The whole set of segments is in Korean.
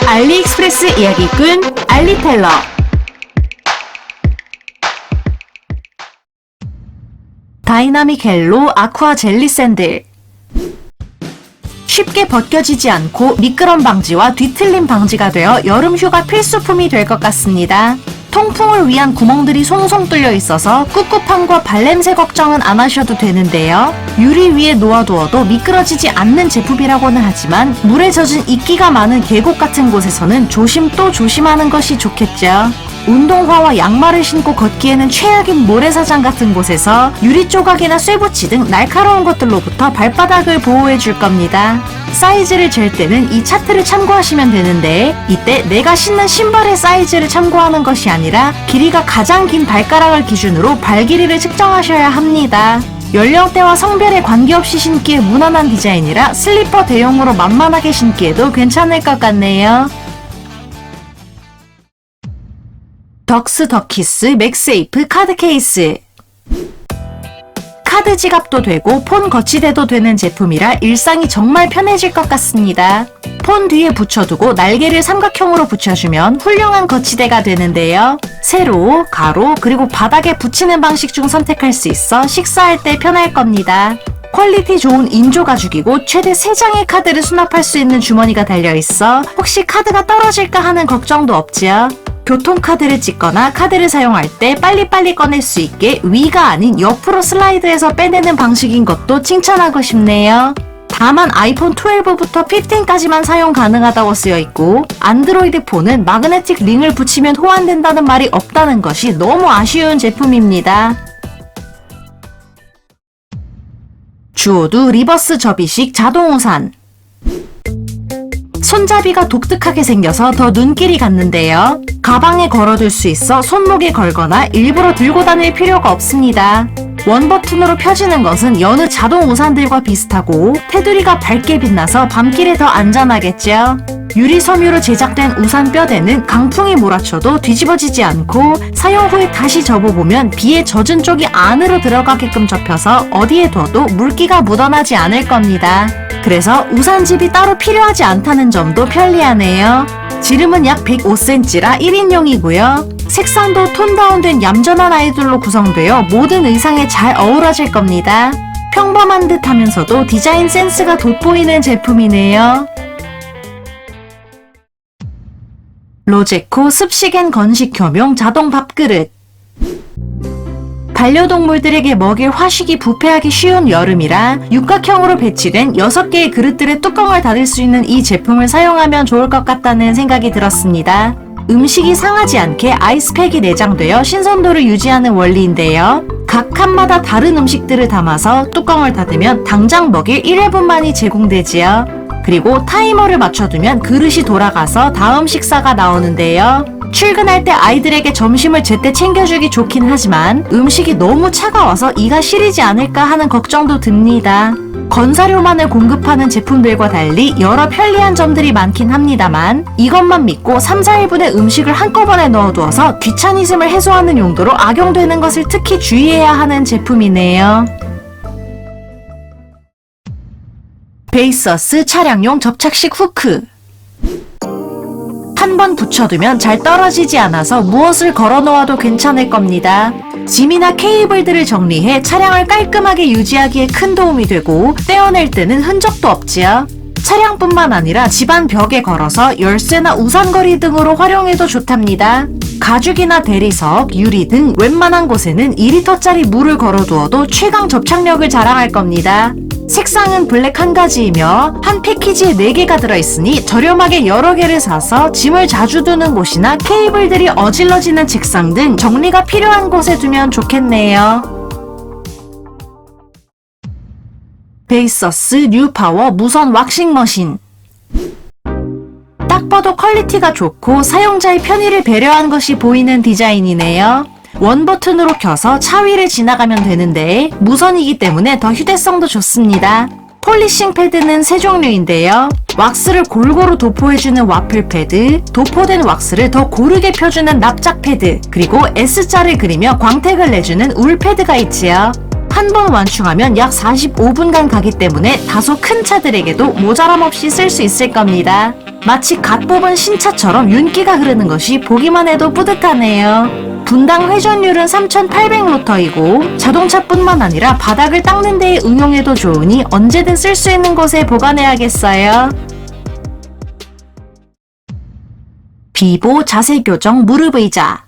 알리익스프레스 이야기꾼 알리텔러. 다이나믹 헬로 아쿠아 젤리 샌들. 쉽게 벗겨지지 않고 미끄럼 방지와 뒤틀림 방지가 되어 여름 휴가 필수품이 될 것 같습니다. 통풍을 위한 구멍들이 송송 뚫려 있어서 꿉꿉함과 발냄새 걱정은 안 하셔도 되는데요. 유리 위에 놓아두어도 미끄러지지 않는 제품이라고는 하지만 물에 젖은 이끼가 많은 계곡 같은 곳에서는 조심 또 조심하는 것이 좋겠죠. 운동화와 양말을 신고 걷기에는 최악인 모래사장 같은 곳에서 유리 조각이나 쇠붙이 등 날카로운 것들로부터 발바닥을 보호해 줄 겁니다. 사이즈를 잴 때는 이 차트를 참고하시면 되는데, 이때 내가 신는 신발의 사이즈를 참고하는 것이 아니라 길이가 가장 긴 발가락을 기준으로 발 길이를 측정하셔야 합니다. 연령대와 성별에 관계없이 신기에 무난한 디자인이라 슬리퍼 대용으로 만만하게 신기에도 괜찮을 것 같네요. 덕스 더키스 맥세이프 카드 케이스. 카드 지갑도 되고 폰 거치대도 되는 제품이라 일상이 정말 편해질 것 같습니다. 폰 뒤에 붙여두고 날개를 삼각형으로 붙여주면 훌륭한 거치대가 되는데요. 세로, 가로, 그리고 바닥에 붙이는 방식 중 선택할 수 있어 식사할 때 편할 겁니다. 퀄리티 좋은 인조 가죽이고 최대 3장의 카드를 수납할 수 있는 주머니가 달려있어 혹시 카드가 떨어질까 하는 걱정도 없지요. 교통카드를 찍거나 카드를 사용할 때 빨리빨리 꺼낼 수 있게 위가 아닌 옆으로 슬라이드해서 빼내는 방식인 것도 칭찬하고 싶네요. 다만 아이폰 12부터 15까지만 사용 가능하다고 쓰여있고, 안드로이드 폰은 마그네틱 링을 붙이면 호환된다는 말이 없다는 것이 너무 아쉬운 제품입니다. 주오두 리버스 접이식 자동 우산. 손잡이가 독특하게 생겨서 더 눈길이 갔는데요. 가방에 걸어둘 수 있어 손목에 걸거나 일부러 들고 다닐 필요가 없습니다. 원 버튼으로 펴지는 것은 여느 자동 우산들과 비슷하고 테두리가 밝게 빛나서 밤길에 더 안전하겠죠. 유리 섬유로 제작된 우산 뼈대는 강풍이 몰아쳐도 뒤집어지지 않고 사용 후에 다시 접어보면 비에 젖은 쪽이 안으로 들어가게끔 접혀서 어디에 둬도 물기가 묻어나지 않을 겁니다. 그래서 우산집이 따로 필요하지 않다는 점도 편리하네요. 지름은 약 105cm라 1인용이고요. 색상도 톤 다운된 얌전한 아이들로 구성되어 모든 의상에 잘 어우러질 겁니다. 평범한 듯 하면서도 디자인 센스가 돋보이는 제품이네요. 로제코 습식앤 건식겸용 자동 밥그릇. 반려동물들에게 먹일 화식이 부패하기 쉬운 여름이라 육각형으로 배치된 6개의 그릇들의 뚜껑을 닫을 수 있는 이 제품을 사용하면 좋을 것 같다는 생각이 들었습니다. 음식이 상하지 않게 아이스팩이 내장되어 신선도를 유지하는 원리인데요. 각 칸마다 다른 음식들을 담아서 뚜껑을 닫으면 당장 먹일 1회분만이 제공되지요. 그리고 타이머를 맞춰두면 그릇이 돌아가서 다음 식사가 나오는데요. 출근할 때 아이들에게 점심을 제때 챙겨주기 좋긴 하지만 음식이 너무 차가워서 이가 시리지 않을까 하는 걱정도 듭니다. 건사료만을 공급하는 제품들과 달리 여러 편리한 점들이 많긴 합니다만 이것만 믿고 3, 4일분의 음식을 한꺼번에 넣어두어서 귀차니즘을 해소하는 용도로 악용되는 것을 특히 주의해야 하는 제품이네요. 베이서스 차량용 접착식 후크. 한 번 붙여두면 잘 떨어지지 않아서 무엇을 걸어 놓아도 괜찮을 겁니다. 짐이나 케이블들을 정리해 차량을 깔끔하게 유지하기에 큰 도움이 되고 떼어낼 때는 흔적도 없지요. 차량뿐만 아니라 집안 벽에 걸어서 열쇠나 우산거리 등으로 활용해도 좋답니다. 가죽이나 대리석, 유리 등 웬만한 곳에는 2리터짜리 물을 걸어두어도 최강 접착력을 자랑할 겁니다. 색상은 블랙 한 가지이며 한 패키지에 4개가 들어있으니 저렴하게 여러 개를 사서 짐을 자주 두는 곳이나 케이블들이 어질러지는 책상 등 정리가 필요한 곳에 두면 좋겠네요. 베이서스 뉴파워 무선 왁싱 머신. 딱 봐도 퀄리티가 좋고 사용자의 편의를 배려한 것이 보이는 디자인이네요. 원 버튼으로 켜서 차 위를 지나가면 되는데 무선이기 때문에 더 휴대성도 좋습니다. 폴리싱 패드는 3종류인데요. 왁스를 골고루 도포해주는 와플 패드, 도포된 왁스를 더 고르게 펴주는 납작 패드, 그리고 S자를 그리며 광택을 내주는 울 패드가 있지요. 한 번 완충하면 약 45분간 가기 때문에 다소 큰 차들에게도 모자람 없이 쓸 수 있을 겁니다. 마치 갓 뽑은 신차처럼 윤기가 흐르는 것이 보기만 해도 뿌듯하네요. 분당 회전율은 3,800로터이고 자동차뿐만 아니라 바닥을 닦는 데에 응용해도 좋으니 언제든 쓸 수 있는 곳에 보관해야겠어요. 비보 자세 교정 무릎 의자.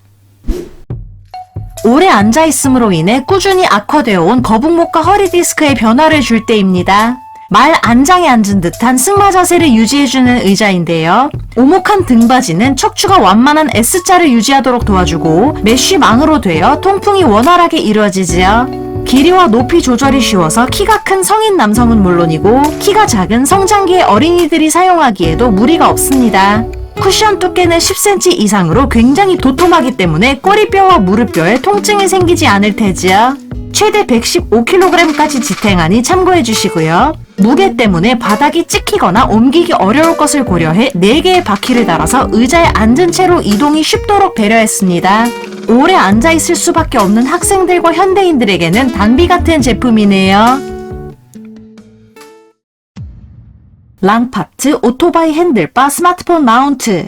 오래 앉아있음으로 인해 꾸준히 악화되어 온 거북목과 허리 디스크에 변화를 줄 때입니다. 말 안장에 앉은 듯한 승마 자세를 유지해주는 의자인데요. 오목한 등받이는 척추가 완만한 S자를 유지하도록 도와주고 메쉬망으로 되어 통풍이 원활하게 이루어지지요. 길이와 높이 조절이 쉬워서 키가 큰 성인 남성은 물론이고 키가 작은 성장기의 어린이들이 사용하기에도 무리가 없습니다. 쿠션 두께는 10cm 이상으로 굉장히 도톰하기 때문에 꼬리뼈와 무릎뼈에 통증이 생기지 않을 테지요. 최대 115kg까지 지탱하니 참고해 주시고요. 무게 때문에 바닥이 찍히거나 옮기기 어려울 것을 고려해 4개의 바퀴를 달아서 의자에 앉은 채로 이동이 쉽도록 배려했습니다. 오래 앉아있을 수밖에 없는 학생들과 현대인들에게는 단비 같은 제품이네요. 랑파트 오토바이 핸들바 스마트폰 마운트.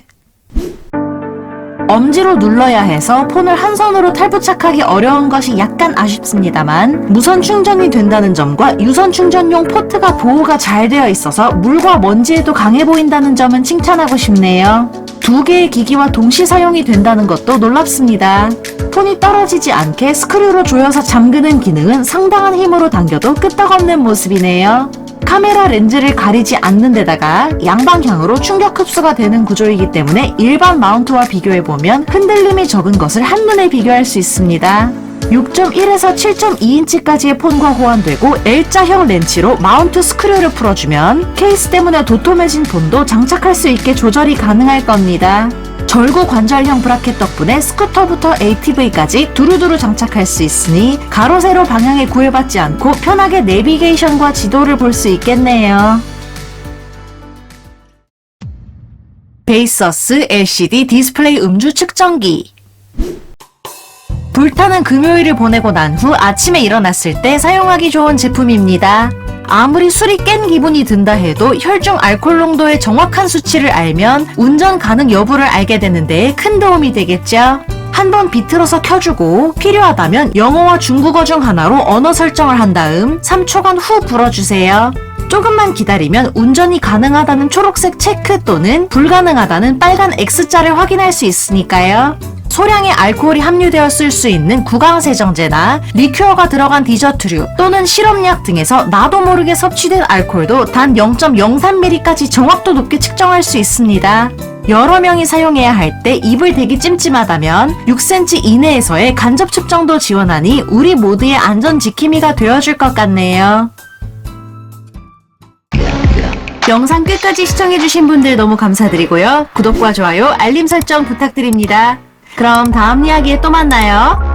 엄지로 눌러야 해서 폰을 한 손으로 탈부착하기 어려운 것이 약간 아쉽습니다만 무선 충전이 된다는 점과 유선 충전용 포트가 보호가 잘 되어 있어서 물과 먼지에도 강해 보인다는 점은 칭찬하고 싶네요. 2개의 기기와 동시 사용이 된다는 것도 놀랍습니다. 폰이 떨어지지 않게 스크류로 조여서 잠그는 기능은 상당한 힘으로 당겨도 끄떡없는 모습이네요. 카메라 렌즈를 가리지 않는 데다가 양방향으로 충격 흡수가 되는 구조이기 때문에 일반 마운트와 비교해보면 흔들림이 적은 것을 한눈에 비교할 수 있습니다. 6.1에서 7.2인치까지의 폰과 호환되고 L자형 렌치로 마운트 스크류를 풀어주면 케이스 때문에 도톰해진 폰도 장착할 수 있게 조절이 가능할 겁니다. 절구 관절형 브라켓 덕분에 스쿠터부터 ATV까지 두루두루 장착할 수 있으니 가로 세로 방향에 구애받지 않고 편하게 내비게이션과 지도를 볼 수 있겠네요. 베이서스 LCD 디스플레이 음주 측정기. 불타는 금요일을 보내고 난 후 아침에 일어났을 때 사용하기 좋은 제품입니다. 아무리 술이 깬 기분이 든다 해도 혈중 알코올 농도의 정확한 수치를 알면 운전 가능 여부를 알게 되는데 큰 도움이 되겠죠. 한번 비틀어서 켜주고 필요하다면 영어와 중국어 중 하나로 언어 설정을 한 다음 3초간 후 불어주세요. 조금만 기다리면 운전이 가능하다는 초록색 체크 또는 불가능하다는 빨간 X자를 확인할 수 있으니까요. 소량의 알코올이 함유되었을 수 있는 구강세정제나 리큐어가 들어간 디저트류 또는 시럽약 등에서 나도 모르게 섭취된 알코올도 단 0.03ml까지 정확도 높게 측정할 수 있습니다. 여러 명이 사용해야 할 때 입을 대기 찜찜하다면 6cm 이내에서의 간접 측정도 지원하니 우리 모두의 안전 지킴이가 되어줄 것 같네요. 영상 끝까지 시청해주신 분들 너무 감사드리고요. 구독과 좋아요, 알림 설정 부탁드립니다. 그럼 다음 이야기에 또 만나요.